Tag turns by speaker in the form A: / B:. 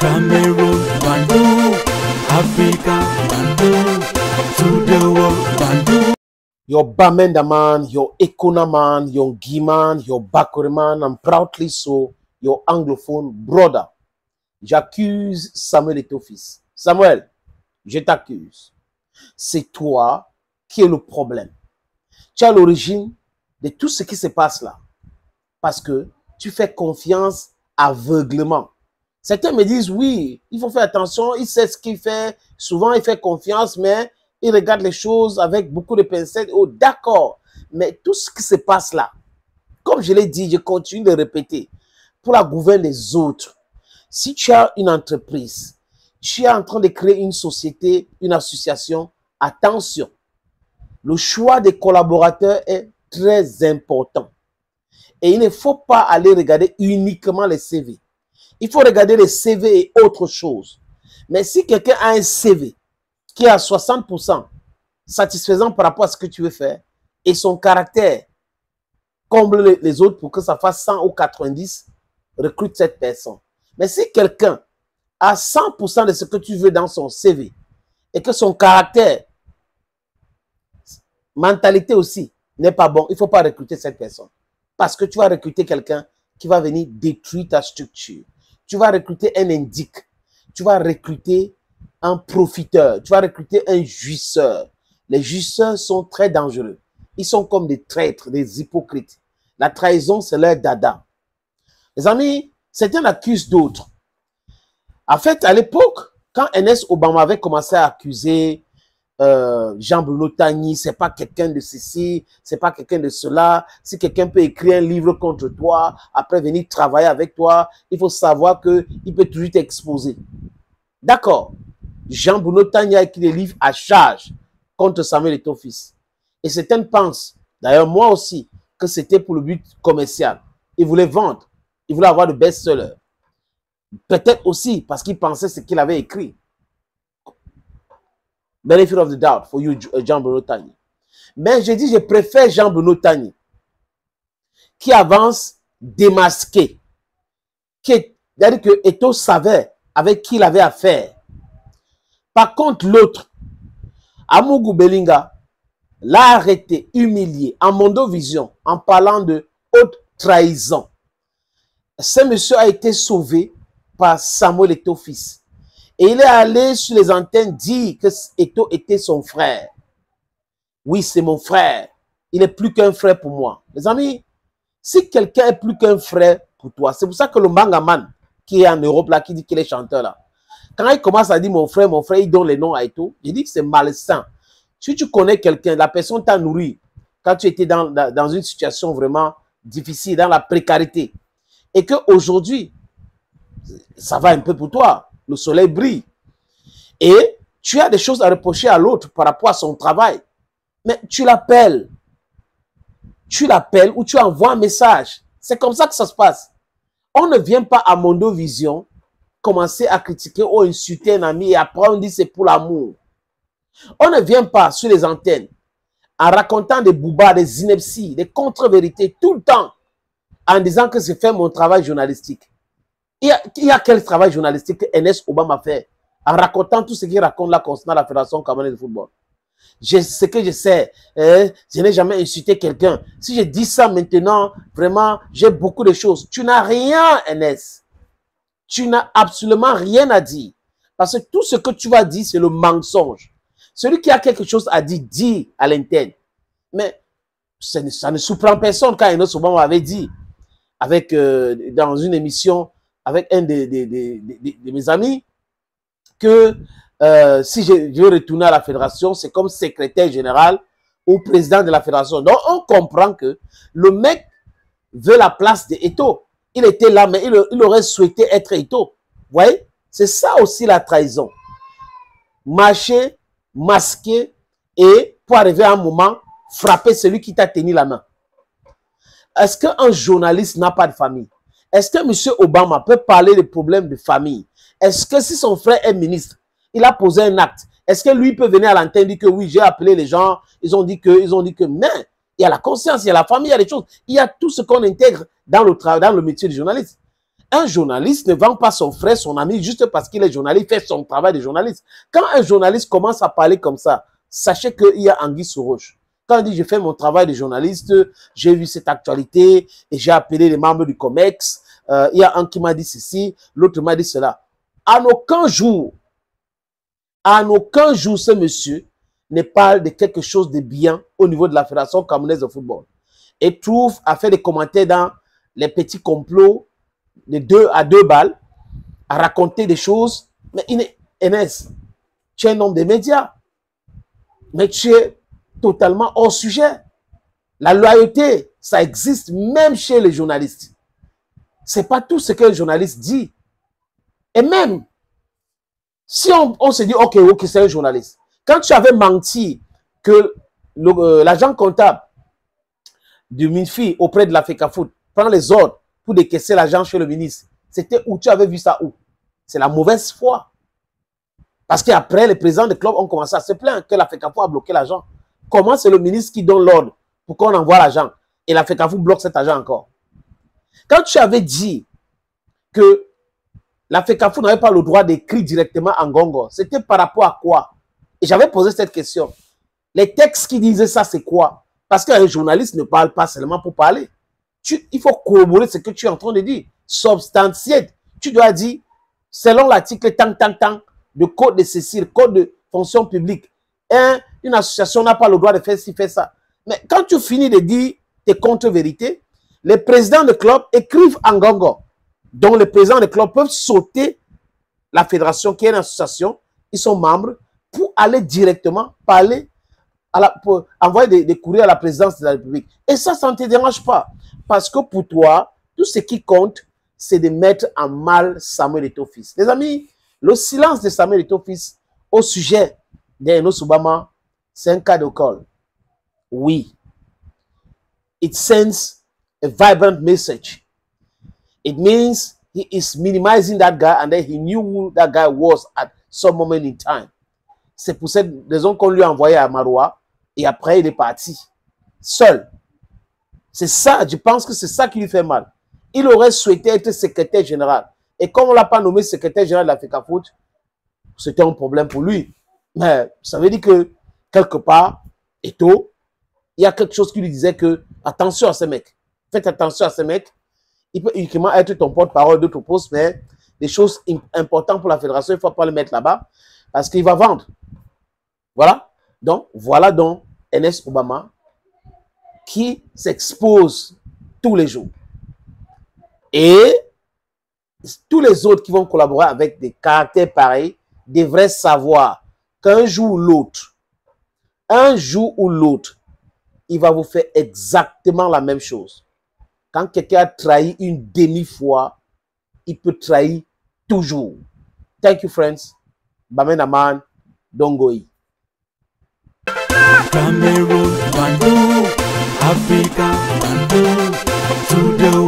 A: Cameroon, Bandung, Africa, Bandung, to the world, Bandung.
B: Your Bamenda man, your Ekona man, your Guiman, your Bakore man, and proudly so, your anglophone brother. J'accuse Samuel Eto'o-Fils. Samuel, je t'accuse. C'est toi qui es le problème. Tu es à l'origine de tout ce qui se passe là. Parce que tu fais confiance aveuglement. Certains me disent, oui, il faut faire attention, il sait ce qu'il fait. Souvent, il fait confiance, mais il regarde les choses avec beaucoup de pincettes. Oh, d'accord. Mais tout ce qui se passe là, comme je l'ai dit, je continue de répéter, pour la gouverne des autres, si tu as une entreprise, tu es en train de créer une société, une association, attention. Le choix des collaborateurs est très important. Et il ne faut pas aller regarder uniquement les CV. Il faut regarder les CV et autre chose. Mais si quelqu'un a un CV qui est à 60% satisfaisant par rapport à ce que tu veux faire, et son caractère comble les autres pour que ça fasse 100 ou 90, recrute cette personne. Mais si quelqu'un a 100% de ce que tu veux dans son CV, et que son caractère, mentalité aussi, n'est pas bon, il ne faut pas recruter cette personne. Parce que tu vas recruter quelqu'un qui va venir détruire ta structure. Tu vas recruter un indique. Tu vas recruter un profiteur. Tu vas recruter un jouisseur. Les jouisseurs sont très dangereux. Ils sont comme des traîtres, des hypocrites. La trahison, c'est leur dada. Les amis, certains accusent d'autres. En fait, à l'époque, quand Ernest Obama avait commencé à accuser Jean-Bruno Tagny, c'est pas quelqu'un de ceci, c'est pas quelqu'un de cela. Si quelqu'un peut écrire un livre contre toi, après venir travailler avec toi, il faut savoir qu'il peut toujours t'exposer. D'accord. Jean-Bruno Tagny a écrit des livres à charge contre Samuel Eto'o-Fils. Et certains pensent, d'ailleurs moi aussi, que c'était pour le but commercial. Il voulait vendre, il voulait avoir de best-sellers. Peut-être aussi parce qu'il pensait ce qu'il avait écrit. Benefit of the doubt for you, Jean-Bruno Tagny. Mais je dis, je préfère Jean-Bruno Tagny qui avance démasqué. C'est-à-dire que Eto'o savait avec qui il avait affaire. Par contre, l'autre, Amougou Belinga, l'a arrêté, humilié, en mondovision, en parlant de haute trahison. Ce monsieur a été sauvé par Samuel Eto'o-Fils. Et il est allé sur les antennes dire que Eto'o était son frère. Oui, c'est mon frère. Il est plus qu'un frère pour moi. Les amis, si quelqu'un est plus qu'un frère pour toi, c'est pour ça que le Mangaman, qui est en Europe, là, qui dit qu'il est chanteur, là, quand il commence à dire mon frère, il donne les noms à Eto'o, il dit que c'est malsain. Si tu connais quelqu'un, la personne t'a nourri quand tu étais dans une situation vraiment difficile, dans la précarité, et qu'aujourd'hui, ça va un peu pour toi, le soleil brille, et tu as des choses à reprocher à l'autre par rapport à son travail, mais tu l'appelles ou tu envoies un message. C'est comme ça que ça se passe. On ne vient pas à Mondovision commencer à critiquer ou insulter un ami et après on dit c'est pour l'amour. On ne vient pas sur les antennes en racontant des boubas, des inepties, des contre-vérités tout le temps en disant que c'est fait mon travail journalistique. Il y a quel travail journalistique que Ernest Obama fait en racontant tout ce qu'il raconte là concernant la Fédération camerounaise de football? Ce que je sais, je n'ai jamais insulté quelqu'un. Si je dis ça maintenant, vraiment, j'ai beaucoup de choses. Tu n'as rien, Ernest. Tu n'as absolument rien à dire. Parce que tout ce que tu vas dire, c'est le mensonge. Celui qui a quelque chose à dire, dit à l'interne. Mais ça ne surprend personne quand Ernest Obama avait dit, dans une émission, avec un de mes amis, que si je veux retourner à la fédération, c'est comme secrétaire général ou président de la fédération. Donc, on comprend que le mec veut la place de Eto'o. Il était là, mais il aurait souhaité être Eto'o. Vous voyez? C'est ça aussi la trahison. Marcher, masquer et pour arriver à un moment, frapper celui qui t'a tenu la main. Est-ce qu'un journaliste n'a pas de famille? Est-ce que M. Obama peut parler des problèmes de famille? Est-ce que si son frère est ministre, il a posé un acte, est-ce que lui peut venir à l'antenne et dire que oui, j'ai appelé les gens, ils ont dit que, mais il y a la conscience, il y a la famille, il y a les choses, il y a tout ce qu'on intègre dans le travail, dans le métier de journaliste. Un journaliste ne vend pas son frère, son ami, juste parce qu'il est journaliste, il fait son travail de journaliste. Quand un journaliste commence à parler comme ça, sachez qu'il y a anguille sous roche. Quand il dit, je fais mon travail de journaliste, j'ai vu cette actualité et j'ai appelé les membres du COMEX, il y a un qui m'a dit ceci, l'autre m'a dit cela. En aucun jour, ce monsieur ne parle de quelque chose de bien au niveau de la Fédération camerounaise de football. Et trouve à faire des commentaires dans les petits complots de 2 à 2 balles, à raconter des choses. Mais Enes, tu es un homme des médias, mais tu es totalement hors sujet. La loyauté, ça existe même chez les journalistes. C'est pas tout ce que le journaliste dit. Et même, si on se dit, ok, c'est un journaliste. Quand tu avais menti que l'agent comptable du MINFI auprès de la FECAFOOT prend les ordres pour décaisser l'argent chez le ministre, c'était où? Tu avais vu ça où? C'est la mauvaise foi. Parce qu'après, les présidents des clubs ont commencé à se plaindre que la FECAFOOT a bloqué l'argent. Comment c'est le ministre qui donne l'ordre pour qu'on envoie l'argent et la FECAFOOT bloque cet argent encore? Quand tu avais dit que la FECAFOOT n'avait pas le droit d'écrire directement en Ngongo, c'était par rapport à quoi? Et j'avais posé cette question. Les textes qui disaient ça, c'est quoi? Parce qu'un journaliste ne parle pas seulement pour parler. Il faut corroborer ce que tu es en train de dire. Substantier. Tu dois dire, selon l'article tant, de code de Cécile, code de fonction publique, une association n'a pas le droit de faire ci, faire ça. Mais quand tu finis de dire tes contre-vérités, les présidents de club écrivent en Ngongo. Donc les présidents de club peuvent sauter la fédération qui est une association, ils sont membres, pour aller directement parler, pour envoyer des courriers à la présidence de la République. Et ça ne te dérange pas. Parce que pour toi, tout ce qui compte, c'est de mettre en mal Samuel Eto'o-Fils. Les amis, le silence de Samuel Eto'o-Fils au sujet d'Enos Obama, c'est un cas d'école. Oui. It sends a vibrant message. It means he is minimizing that guy and then he knew who that guy was at some moment in time. C'est pour cette raison qu'on lui a envoyé à Maroua et après il est parti. Seul. C'est ça, je pense que c'est ça qui lui fait mal. Il aurait souhaité être secrétaire général. Et comme on ne l'a pas nommé secrétaire général de la FECAFOOT, c'était un problème pour lui. Mais ça veut dire que, quelque part, Eto'o, il y a quelque chose qui lui disait que, attention à ces mecs. Faites attention à ces mecs. Il peut uniquement être ton porte-parole d'autres postes, mais des choses importantes pour la fédération, il ne faut pas le mettre là-bas parce qu'il va vendre. Voilà. Donc, voilà donc Enes Obama qui s'expose tous les jours. Et tous les autres qui vont collaborer avec des caractères pareils devraient savoir qu'un jour ou l'autre, il va vous faire exactement la même chose. Quand quelqu'un a trahi une demi-fois, il peut trahir toujours. Thank you, friends. Bamenaman Dongoyi.
A: Cameroon, Bandung, Africa, Bandung, to the